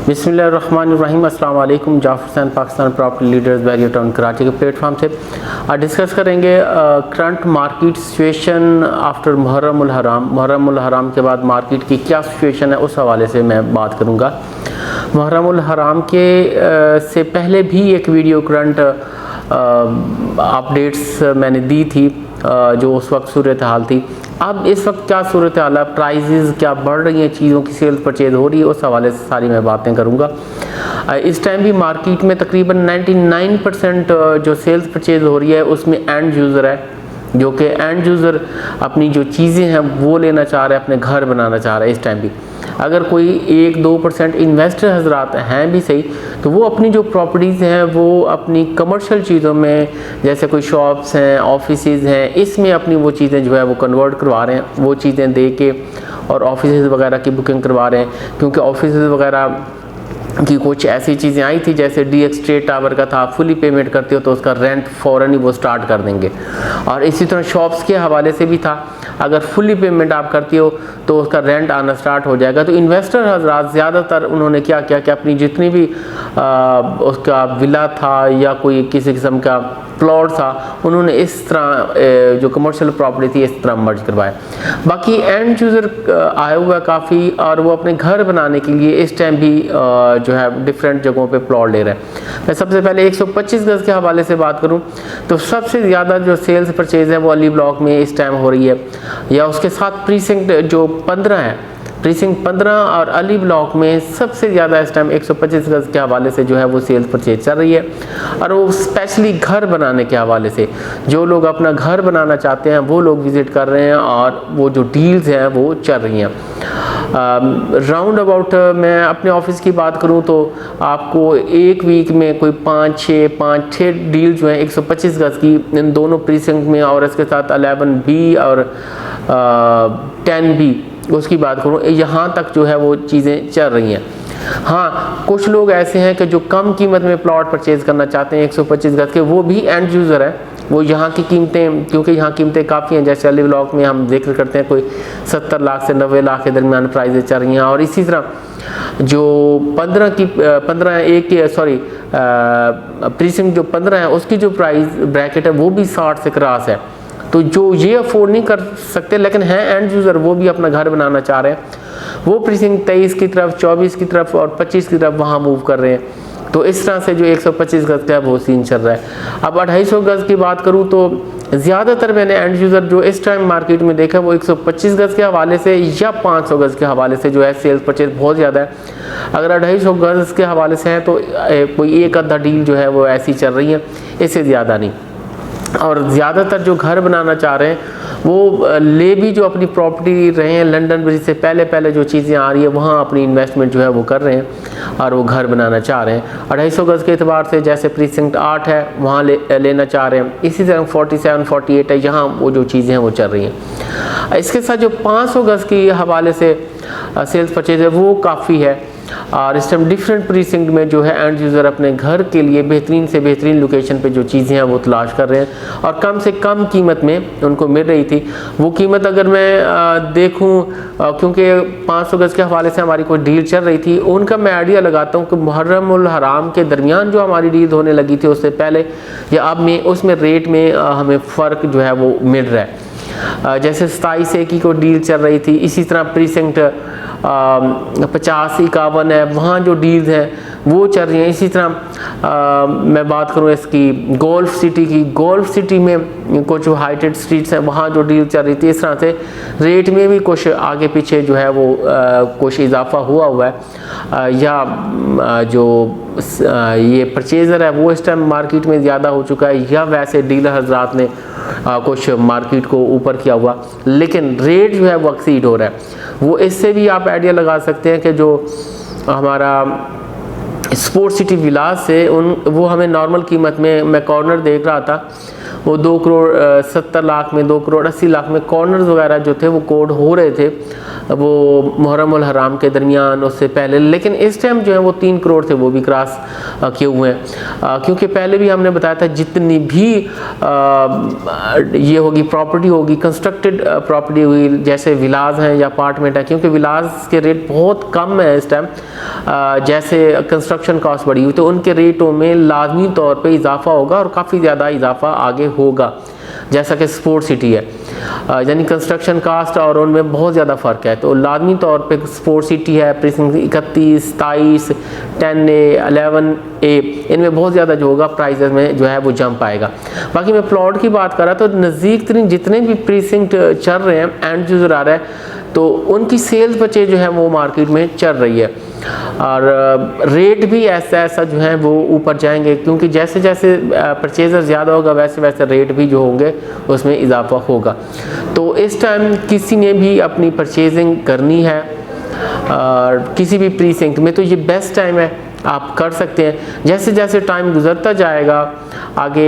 बिस्मिल्लाहिर्रहमानिर्रहीम। अस्सलाम वालेकुम। Jafar Hussain, Pakistan property leaders barrier town Karachi के प्लेटफॉर्म से डिस्कस करेंगे करंट मार्केट सिचुएशन आफ्टर मुहर्रमुल हराम। मुहर्रमुल हराम के बाद मार्केट की क्या सिचुएशन है उस हवाले से मैं बात करूँगा। मुहर्रमुल हराम के से पहले भी एक वीडियो करंट अपडेट्स मैंने दी थी जो उस वक्त सूरत हाल थी। अब इस वक्त क्या सूरत हाल है, प्राइजेज़ क्या बढ़ रही हैं, चीज़ों की सेल परचेज हो रही है, उस हवाले से सारी मैं बातें करूँगा। इस टाइम भी मार्केट में तकरीबन 99% जो सेल्स परचेज हो रही है उसमें एंड यूज़र है, जो कि एंड यूज़र अपनी जो चीज़ें हैं वो लेना चाह रहा है, अपने घर बनाना चाह रहा है। इस टाइम भी अगर कोई 1-2% इन्वेस्टर हजरात हैं भी सही, तो वो अपनी जो प्रॉपर्टीज़ हैं वो अपनी कमर्शियल चीज़ों में, जैसे कोई शॉप्स हैं, ऑफिसेज़ हैं, इसमें अपनी वो चीज़ें जो है वो कन्वर्ट करवा रहे हैं, वो चीज़ें दे के और ऑफिसेज़ वगैरह की बुकिंग करवा रहे हैं। क्योंकि ऑफिसेज़ वगैरह कि कुछ ऐसी चीज़ें आई थी जैसे DX स्ट्रेट टावर का था, फुली पेमेंट करते हो तो उसका रेंट फ़ौरन ही वो स्टार्ट कर देंगे। और इसी तरह शॉप्स के हवाले से भी था, अगर फुली पेमेंट आप करती हो तो उसका रेंट आना स्टार्ट हो जाएगा। तो इन्वेस्टर हजरात ज़्यादातर उन्होंने क्या किया कि अपनी जितनी भी उसका विला था या कोई किसी किस्म का प्लॉट था, उन्होंने इस तरह जो कमर्शियल प्रॉपर्टी थी इस तरह मर्ज करवाया। बाकी एंड यूज़र आया हुआ काफ़ी, और वो अपने घर बनाने के लिए इस टाइम भी जो है डिफरेंट जगहों पे प्लॉट ले रहे हैं। मैं सबसे पहले 125 गज़ के हवाले से बात करूं तो सबसे ज़्यादा जो सेल्स परचेज़ है वो अली ब्लॉक में इस टाइम हो रही है, या उसके साथ प्रीसिंक्ट जो 15 है, प्रीसिंक्ट 15 और अली ब्लॉक में सबसे ज़्यादा इस टाइम 125 गज़ के हवाले से जो है वो सेल्स परचेज चल रही है। और वो स्पेशली घर बनाने के हवाले से जो लोग अपना घर बनाना चाहते हैं वो लोग विज़िट कर रहे हैं, और वो जो डील्स हैं वो चल रही हैं। राउंड अबाउट मैं अपने ऑफिस की बात करूं तो आपको एक वीक में कोई 5-6 डील जो हैं 125 गज़ की इन दोनों प्रीसिंक्ट में, और इसके साथ 11B और 10B उसकी बात करूं, यहाँ तक जो है वो चीज़ें चल रही हैं। हाँ, कुछ लोग ऐसे हैं कि जो कम कीमत में प्लॉट परचेज करना चाहते हैं 125 गज़ के, वो भी एंड यूज़र है। वो यहाँ की कीमतें, क्योंकि यहाँ कीमतें काफ़ी हैं, जैसे अली ब्लॉक में हम जिक्र करते हैं कोई 70 लाख से 90 लाख के दरमियान प्राइजेज चल रही हैं। और इसी तरह जो 15 प्रीसिंक्ट जो 15 है उसकी जो प्राइस ब्रैकेट है वो भी 60 से क्रॉस है। तो जो ये अफोर्ड नहीं कर सकते लेकिन हैं एंड यूज़र, वो भी अपना घर बनाना चाह रहे हैं, वो प्रीसिंक्ट 23 की तरफ, 24 की तरफ और 25 की तरफ वहाँ मूव कर रहे हैं। तो इस तरह से जो 125 गज़ का वो सीन चल रहा है। अब 250 गज़ की बात करूँ तो ज़्यादातर मैंने एंड यूज़र जो इस टाइम मार्केट में देखा वो 125 गज़ के हवाले से या 500 गज़ के हवाले से जो है सेल्स परचेज बहुत ज़्यादा है। अगर 250 गज़ के हवाले से है तो कोई एक आधा डील जो है वो ऐसी चल रही है, इससे ज़्यादा नहीं। और ज़्यादातर जो घर बनाना चाह रहे हैं वो ले भी जो अपनी प्रॉपर्टी रहे हैं लंदन ब्रिज से पहले जो चीज़ें आ रही है वहाँ अपनी इन्वेस्टमेंट जो है वो कर रहे हैं और वो घर बनाना चाह रहे हैं। 250 गज़ के अतबार से जैसे प्रीसिंक्ट 8 है वहाँ लेना चाह रहे हैं, इसी तरह 47-48 है, यहाँ वो जो चीज़ें हैं वो चल रही हैं। इसके साथ जो 500 गज़ की हवाले से सेल्स परचेज है वो काफ़ी है, और इस टाइम डिफरेंट प्रीसिंक्ट में जो है एंड यूज़र अपने घर के लिए बेहतरीन से बेहतरीन लोकेशन पे जो चीज़ें हैं वो तलाश कर रहे हैं, और कम से कम कीमत में उनको मिल रही थी। वो कीमत अगर मैं देखूं, क्योंकि 500 गज़ के हवाले से हमारी कोई डील चल रही थी, उनका मैं आइडिया लगाता हूँ कि मुहर्रमुल हराम के दरमियान जो हमारी डील होने लगी थी उससे पहले या अब में उसमें रेट में हमें फ़र्क जो है वो मिल रहा है। जैसे 27 की कोई डील चल रही थी, इसी तरह प्रीसिंक्ट 50-51 है, वहाँ जो डील्स हैं वो चल रही हैं। इसी तरह मैं बात करूँ इसकी गोल्फ सिटी की, गोल्फ सिटी में कुछ जो हाइटेड स्ट्रीट्स हैं वहाँ जो डील चल रही थी, इस तरह से रेट में भी कुछ आगे पीछे जो है वो कुछ इजाफा हुआ है, या जो ये परचेज़र है वो इस टाइम मार्केट में ज़्यादा हो चुका है, या वैसे डीलर हजरात ने कुछ मार्केट को ऊपर किया हुआ, लेकिन रेट जो है वो एक्सीड हो रहा है। वो इससे भी आप आइडिया लगा सकते हैं कि जो हमारा स्पोर्ट्स सिटी विलास से वो हमें नॉर्मल कीमत में, मैं कॉर्नर देख रहा था, वो 2 करोड़ 70 लाख में, 2 करोड़ 80 लाख में कॉर्नर्स वगैरह जो थे वो कोड हो रहे थे वो मुहर्रम उल हराम के दरमियान, उससे पहले। लेकिन इस टाइम जो है वो 3 करोड़ थे वो भी क्रॉस किए हुए हैं, क्योंकि पहले भी हमने बताया था जितनी भी ये होगी प्रॉपर्टी होगी, कंस्ट्रक्टेड प्रॉपर्टी हुई, जैसे विलाज हैं या अपार्टमेंट है, क्योंकि विलाज के रेट बहुत कम है इस टाइम, जैसे कंस्ट्रक्शन कॉस्ट बढ़ी हुई, तो उनके रेटों में लाजमी तौर पे इजाफा होगा और काफ़ी ज़्यादा इजाफा आगे होगा, जैसा कि स्पोर्ट्स सिटी है, यानी कंस्ट्रक्शन कास्ट और उनमें बहुत ज़्यादा फ़र्क है। तो लाजमी तौर पे स्पोर्ट्स सिटी है, प्रीसिंक्ट 31, 27, 10A, 11A, इनमें बहुत ज़्यादा जो होगा प्राइजेस में जो है वो जंप आएगा। बाकी मैं प्लॉट की बात कर रहा तो नज़दीक तरीन जितने भी प्रीसिंक्ट चल रहे हैं, एंड यूज़र आ रहा है, तो उनकी सेल्स परचेज जो है वो मार्केट में चल रही है, और रेट भी ऐसा जो है वो ऊपर जाएंगे, क्योंकि जैसे जैसे परचेजर ज़्यादा होगा वैसे वैसे रेट भी जो होंगे उसमें इजाफा होगा। तो इस टाइम किसी ने भी अपनी परचेजिंग करनी है और किसी भी प्रीसिंक्ट में, तो ये बेस्ट टाइम है, आप कर सकते हैं। जैसे जैसे टाइम गुजरता जाएगा आगे,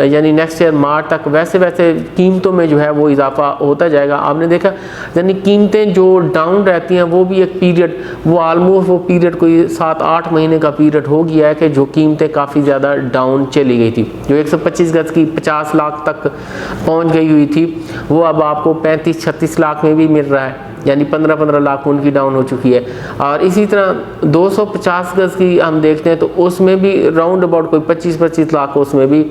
यानी नेक्स्ट ईयर मार्च तक, वैसे वैसे कीमतों में जो है वो इजाफा होता जाएगा। आपने देखा यानी कीमतें जो डाउन रहती हैं वो भी एक पीरियड, वो आलमोस्ट वो पीरियड कोई 7-8 महीने का पीरियड हो गया है कि जो कीमतें काफ़ी ज़्यादा डाउन चली गई थी। जो 125 गज की 50 लाख तक पहुँच गई हुई थी, वो अब आपको 35-36 लाख में भी मिल रहा है, यानी 15-15 लाख उनकी डाउन हो चुकी है। और इसी तरह 250 गज की हम देखते हैं तो उसमें भी राउंड अबाउट कोई 25-25 लाख उसमें भी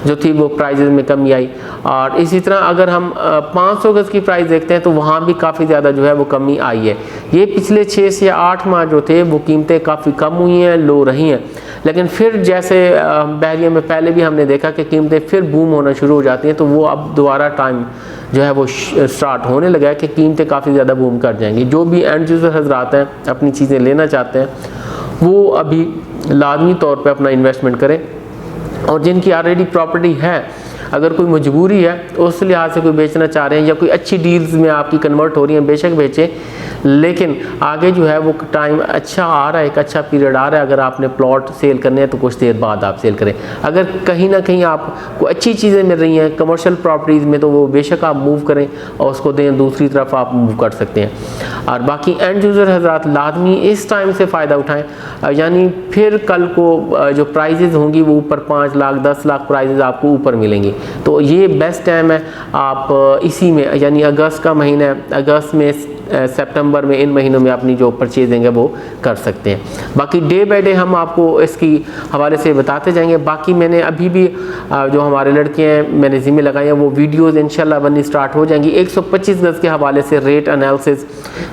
जो थी वो प्राइजेज में कमी आई। और इसी तरह अगर हम 500 गज की प्राइस देखते हैं तो वहाँ भी काफ़ी ज़्यादा जो है वो कमी आई है। ये पिछले 6 से 8 माह जो थे वो कीमतें काफ़ी कम हुई हैं, लो रही हैं, लेकिन फिर जैसे बहरिया में पहले भी हमने देखा कि कीमतें फिर बूम होना शुरू हो जाती हैं, तो वो अब दोबारा टाइम जो है वो स्टार्ट होने लगा है कि कीमतें काफ़ी ज़्यादा बूम कर जाएंगी। जो भी एंड यूज़र हजरात हैं अपनी चीज़ें लेना चाहते हैं वो अभी लाजमी तौर पे अपना इन्वेस्टमेंट करें, और जिनकी ऑलरेडी प्रॉपर्टी है, अगर कोई मजबूरी है उस लिहाज से कोई बेचना चाह रहे हैं या कोई अच्छी डील्स में आपकी कन्वर्ट हो रही हैं, बेशक बेचें, लेकिन आगे जो है वो टाइम अच्छा आ रहा है, एक अच्छा पीरियड आ रहा है। अगर आपने प्लॉट सेल करने हैं तो कुछ देर बाद आप सेल करें। अगर कहीं ना कहीं आपको अच्छी चीज़ें मिल रही हैं कमर्शियल प्रॉपर्टीज़ में, तो वो बेशक आप मूव करें और उसको दें, दूसरी तरफ आप मूव कर सकते हैं। और बाकी एंड यूज़र हजरात लाजमी इस टाइम से फ़ायदा उठाएँ, यानी फिर कल को जो प्राइजेज़ होंगी वो ऊपर 5 लाख 10 लाख प्राइजेज़ आपको ऊपर मिलेंगी। तो ये बेस्ट टाइम है, आप इसी में, यानी अगस्त का महीना है, अगस्त में सितंबर में, इन महीनों में अपनी जो परचेजिंग है वो कर सकते हैं। बाकी डे बाय डे हम आपको इसकी हवाले से बताते जाएंगे। बाकी मैंने अभी भी जो हमारे लड़के हैं मैंने ज़िम्मे लगाए हैं, वो वीडियोस इंशाल्लाह बननी स्टार्ट हो जाएंगी। 125 गज़ के हवाले से रेट एनालिसिस,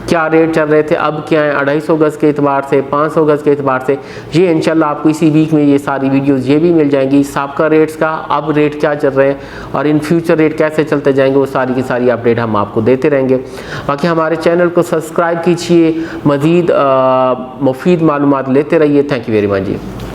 क्या रेट चल रहे थे, अब क्या है 250 गज़ के एतबार से, 500 गज़ के एतबार से, ये इंशाल्लाह आपको इसी वीक में ये सारी वीडियोज़ ये भी मिल जाएंगी। साबका रेट्स का अब रेट क्या चल रहे हैं और इन फ्यूचर रेट कैसे चलते जाएंगे, वो सारी की सारी अपडेट हम आपको देते रहेंगे। बाकी हमारे चैनल को सब्सक्राइब कीजिए, मज़ीद मुफीद मालूमात लेते रहिए। Thank you very much ji.